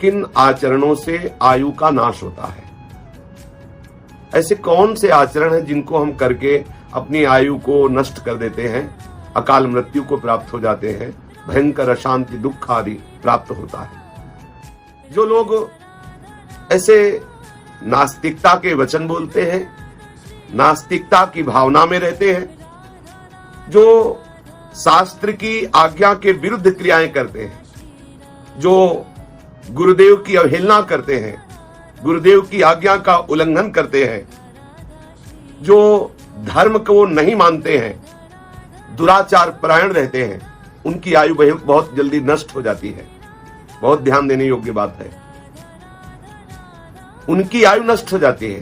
किन आचरणों से आयु का नाश होता है। ऐसे कौन से आचरण हैं जिनको हम करके अपनी आयु को नष्ट कर देते हैं, अकाल मृत्यु को प्राप्त हो जाते हैं, भयंकर अशांति दुख आदि प्राप्त होता है। जो लोग ऐसे नास्तिकता के वचन बोलते हैं, नास्तिकता की भावना में रहते हैं, जो शास्त्र की आज्ञा के विरुद्ध क्रियाएं करते हैं, जो गुरुदेव की अवहेलना करते हैं, गुरुदेव की आज्ञा का उल्लंघन करते हैं, जो धर्म को नहीं मानते हैं, दुराचार परायण रहते हैं, उनकी आयु बहुत जल्दी नष्ट हो जाती है। बहुत ध्यान देने योग्य बात है, उनकी आयु नष्ट हो जाती है।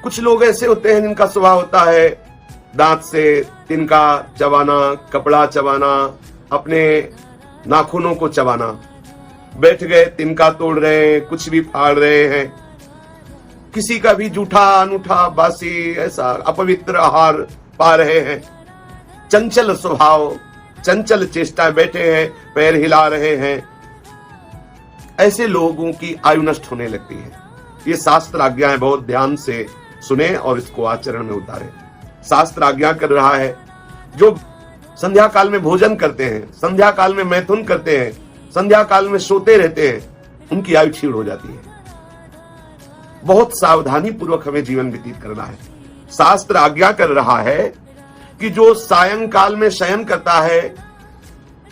कुछ लोग ऐसे होते हैं जिनका स्वभाव होता है दांत से तिनका चबाना, कपड़ा चबाना, अपने नाखूनों को चबाना। बैठ गए, तिनका तोड़ रहे हैं, कुछ भी फाड़ रहे हैं, किसी का भी जूठा अनूठा बासी ऐसा अपवित्र आहार पा रहे हैं। चंचल स्वभाव, चंचल चेष्टा, बैठे हैं पैर हिला रहे हैं। ऐसे लोगों की आयु नष्ट होने लगती है। ये शास्त्र आज्ञाएं बहुत ध्यान से सुने और इसको आचरण में उतारे। शास्त्र आज्ञा कर रहा है, जो संध्या काल में भोजन करते हैं, संध्या काल में मैथुन करते हैं, संध्या काल में सोते रहते हैं, उनकी आयु क्षीण हो जाती है। बहुत सावधानी पूर्वक हमें जीवन व्यतीत करना है। शास्त्र आज्ञा कर रहा है कि जो सायंकाल में शयन करता है,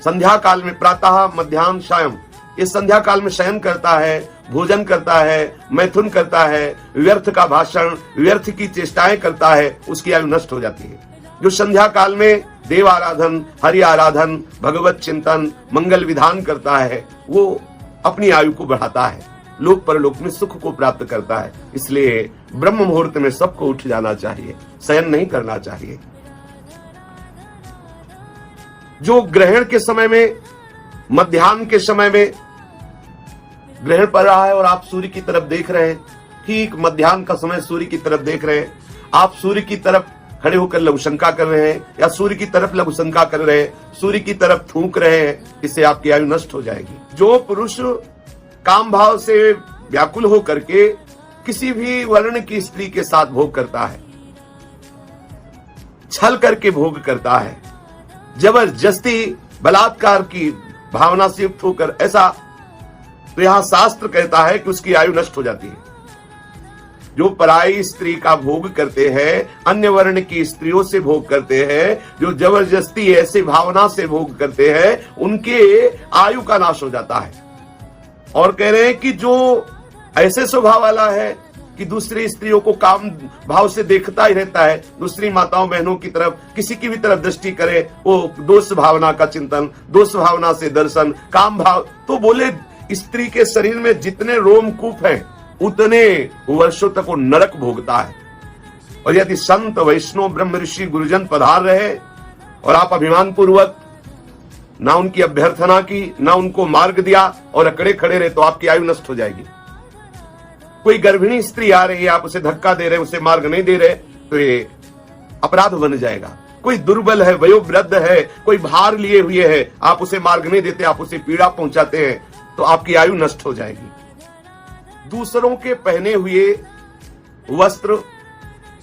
संध्या काल में प्रातः मध्याह्न सायं, इस संध्या काल में शयन करता है, भोजन करता है, मैथुन करता है, व्यर्थ का भाषण, व्यर्थ की चेष्टाएं करता है, उसकी आयु नष्ट हो जाती है। जो संध्या काल में देव आराधन, हरि आराधन, भगवत चिंतन, मंगल विधान करता है, वो अपनी आयु को बढ़ाता है, लोक परलोक में सुख को प्राप्त करता है। इसलिए ब्रह्म मुहूर्त में सबको उठ जाना चाहिए, शयन नहीं करना चाहिए। जो ग्रहण के समय में, मध्याह्न के समय में ग्रहण पड़ रहा है और आप सूर्य की तरफ देख रहे हैं, ठीक मध्याह्न का समय सूर्य की तरफ देख रहे हैं, आप सूर्य की तरफ खड़े होकर लघुशंका कर रहे हैं या सूर्य की तरफ लघुशंका कर रहे हैं, सूर्य की तरफ थूक रहे हैं, इससे आपकी आयु नष्ट हो जाएगी। जो पुरुष काम भाव से व्याकुल होकर के किसी भी वर्ण की स्त्री के साथ भोग करता है, छल करके भोग करता है, जबरदस्ती बलात्कार की भावना से युक्त होकर, ऐसा तो यहां शास्त्र कहता है कि उसकी आयु नष्ट हो जाती है। जो पराई स्त्री का भोग करते हैं, अन्य वर्ण की स्त्रियों से भोग करते हैं, जो जबरदस्ती ऐसे भावना से भोग करते हैं, उनके आयु का नाश हो जाता है। और कह रहे हैं कि जो ऐसे स्वभाव वाला है कि दूसरी स्त्रियों को काम भाव से देखता ही रहता है, दूसरी माताओं बहनों की तरफ, किसी की भी तरफ दृष्टि करे, वो दोष भावना का चिंतन, दोष भावना से दर्शन, काम भाव, तो बोले स्त्री के शरीर में जितने रोमकूप हैं उतने वर्षों तक वो नरक भोगता है। और यदि संत वैष्णव ब्रह्म ऋषि गुरुजन पधार रहे और आप अभिमान पूर्वक ना उनकी अभ्यर्थना की, ना उनको मार्ग दिया और अकड़े खड़े रहे, तो आपकी आयु नष्ट हो जाएगी। कोई गर्भिणी स्त्री आ रही है, आप उसे धक्का दे रहे, उसे मार्ग नहीं दे रहे, तो ये अपराध बन जाएगा। कोई दुर्बल है, वयोवृद्ध है, कोई भार लिए हुए है, आप उसे मार्ग नहीं देते, आप उसे पीड़ा पहुंचाते हैं, तो आपकी आयु नष्ट हो जाएगी। दूसरों के पहने हुए वस्त्र,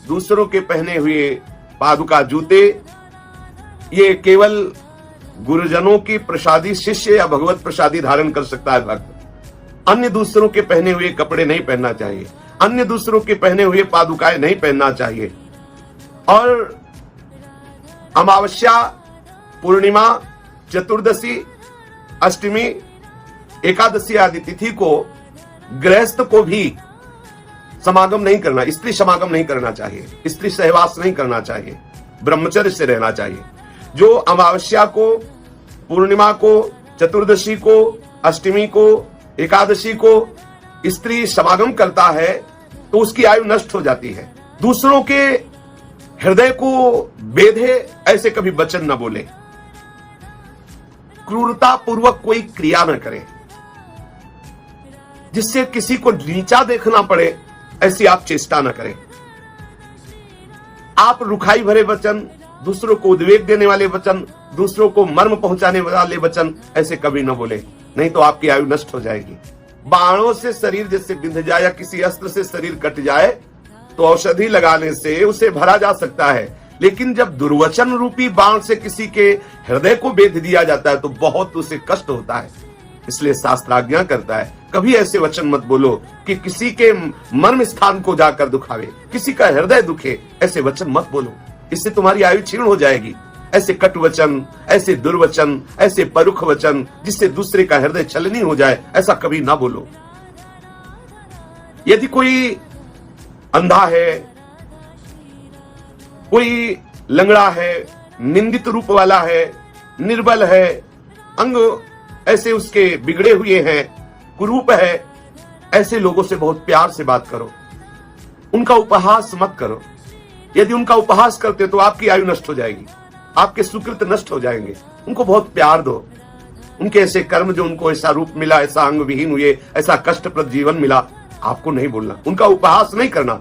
दूसरों के पहने हुए पादुका जूते, ये केवल गुरुजनों की प्रसादी शिष्य या भगवत प्रसादी धारण कर सकता है भक्त। अन्य दूसरों के पहने हुए कपड़े नहीं पहनना चाहिए, अन्य दूसरों के पहने हुए पादुकाएं नहीं पहनना चाहिए। और अमावस्या, पूर्णिमा, चतुर्दशी, अष्टमी, एकादशी आदि तिथि को गृहस्थ को भी समागम नहीं करना, स्त्री समागम नहीं करना चाहिए, स्त्री सहवास नहीं करना चाहिए, ब्रह्मचर्य से रहना चाहिए। जो अमावस्या को, पूर्णिमा को, चतुर्दशी को, अष्टमी को, एकादशी को स्त्री समागम करता है तो उसकी आयु नष्ट हो जाती है। दूसरों के हृदय को बेधे ऐसे कभी वचन न बोले, क्रूरता पूर्वक कोई क्रिया न करे, जिससे किसी को नीचा देखना पड़े, ऐसी आप चेष्टा न करें। आप रुखाई भरे वचन, दूसरों को उद्वेग देने वाले वचन, दूसरों को मर्म पहुंचाने वाले वचन ऐसे कभी न बोले, नहीं तो आपकी आयु नष्ट हो जाएगी। बाणों से शरीर जैसे बिंध जाए या किसी अस्त्र से शरीर कट जाए तो औषधि लगाने से उसे भरा जा सकता है, लेकिन जब दुर्वचन रूपी बाण से किसी के हृदय को बेध दिया जाता है तो बहुत उसे कष्ट होता है। इसलिए शास्त्र आज्ञा करता है कभी ऐसे वचन मत बोलो कि किसी के मर्म स्थान को जाकर दुखावे, किसी का हृदय दुखे, ऐसे वचन मत बोलो, इससे तुम्हारी आयु क्षीण हो जाएगी। ऐसे कटु वचन, ऐसे दुर्वचन, ऐसे परुख वचन जिससे दूसरे का हृदय छलनी हो जाए, ऐसा कभी ना बोलो। यदि कोई अंधा है, कोई लंगड़ा है, निंदित रूप वाला है, निर्बल है, अंग ऐसे उसके बिगड़े हुए हैं, कुरूप है, ऐसे लोगों से बहुत प्यार से बात करो, उनका उपहास मत करो। यदि उनका उपहास करते तो आपकी आयु नष्ट हो जाएगी, आपके सुकृत नष्ट हो जाएंगे। उनको बहुत प्यार दो। उनके ऐसे कर्म जो उनको ऐसा रूप मिला, ऐसा अंग विहीन हुए, ऐसा कष्टप्रद जीवन मिला, आपको नहीं बोलना, उनका उपहास नहीं करना,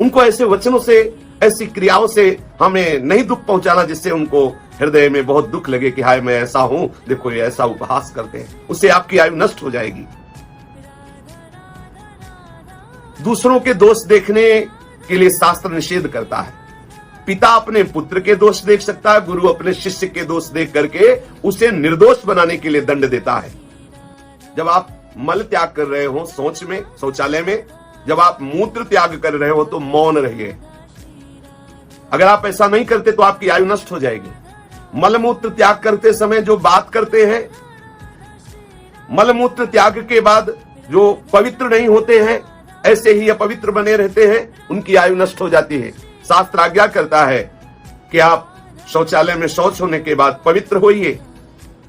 उनको ऐसे वचनों से, ऐसी क्रियाओं से हमें नहीं दुख पहुंचाना जिससे उनको हृदय में बहुत दुख लगे कि हाय मैं ऐसा हूं, देखो ये ऐसा उपहास करते हैं, उससे आपकी आयु नष्ट हो जाएगी। दूसरों के दोष देखने के लिए शास्त्र निषेध करता है। पिता अपने पुत्र के दोष देख सकता है, गुरु अपने शिष्य के दोष देख करके उसे निर्दोष बनाने के लिए दंड देता है। जब आप मल त्याग कर रहे हो शौच में, शौचालय में, जब आप मूत्र त्याग कर रहे हो तो मौन रहिए। अगर आप ऐसा नहीं करते तो आपकी आयु नष्ट हो जाएगी। मलमूत्र त्याग करते समय जो बात करते हैं, मलमूत्र त्याग के बाद जो पवित्र नहीं होते हैं, ऐसे ही अपवित्र बने रहते हैं, उनकी आयु नष्ट हो जाती है। शास्त्र आज्ञा करता है कि आप शौचालय में शौच होने के बाद पवित्र होइए,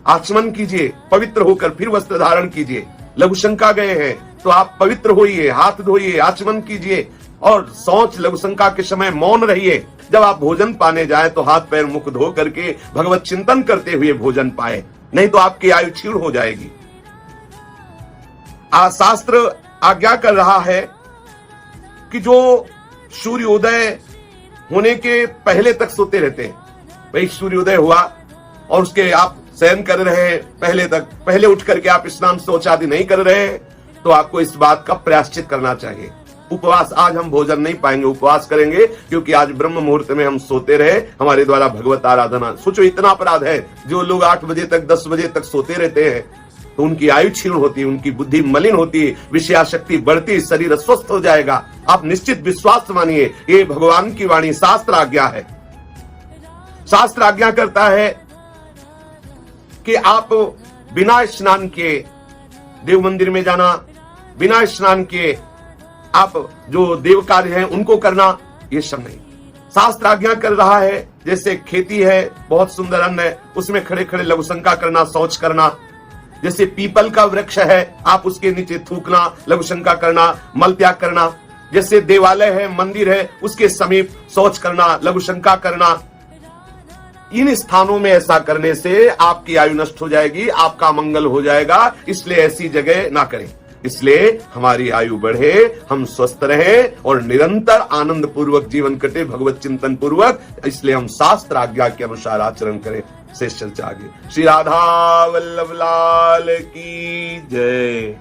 आचमन कीजिए, पवित्र होकर फिर वस्त्र धारण कीजिए। लघुशंका गए हैं तो आप पवित्र होइए, हाथ धोइए, आचमन कीजिए और शौच लघुशंका के समय मौन रहिए। जब आप भोजन पाने जाए तो हाथ पैर मुख धो करके भगवत चिंतन करते हुए भोजन पाए, नहीं तो आपकी आयु क्षीण हो जाएगी। शास्त्र आज्ञा कर रहा है कि जो सूर्योदय होने के पहले तक सोते रहते हैं, भाई सूर्योदय हुआ और उसके आप शयन कर रहे हैं, पहले उठ करके आप स्नान शौच आदि नहीं कर रहे हैं, तो आपको इस बात का प्रायश्चित करना चाहिए। उपवास, आज हम भोजन नहीं पाएंगे, उपवास करेंगे क्योंकि आज ब्रह्म मुहूर्त में हम सोते रहे, हमारे द्वारा भगवत आराधना। सोचो इतना अपराध है। जो लोग 8 बजे तक 10 बजे तक सोते रहते हैं तो उनकी आयु क्षीण होती है, उनकी बुद्धि मलिन होती है, विषयाशक्ति बढ़ती, शरीर अस्वस्थ हो जाएगा। आप निश्चित विश्वास मानिए, ये भगवान की वाणी, शास्त्र आज्ञा है। शास्त्र आज्ञा करता है कि आप बिना स्नान किए देव मंदिर में जाना, बिना स्नान किए आप जो देव कार्य हैं उनको करना, ये सब नहीं। शास्त्र आज्ञा कर रहा है जैसे खेती है, बहुत सुंदर अन्न है, उसमें खड़े खड़े लघुशंका करना, शौच करना। जैसे पीपल का वृक्ष है, आप उसके नीचे थूकना, लघुशंका करना, मल त्याग करना। जैसे देवालय है, मंदिर है, उसके समीप शौच करना, लघुशंका करना। इन स्थानों में ऐसा करने से आपकी आयु नष्ट हो जाएगी, आपका मंगल हो जाएगा। इसलिए ऐसी जगह ना करें। इसलिए हमारी आयु बढ़े, हम स्वस्थ रहें और निरंतर आनंद पूर्वक जीवन कटे, भगवत चिंतन पूर्वक। इसलिए हम शास्त्र आज्ञा के अनुसार आचरण करें। शेष चर्चा आगे। श्री राधा वल्लभ लाल की जय।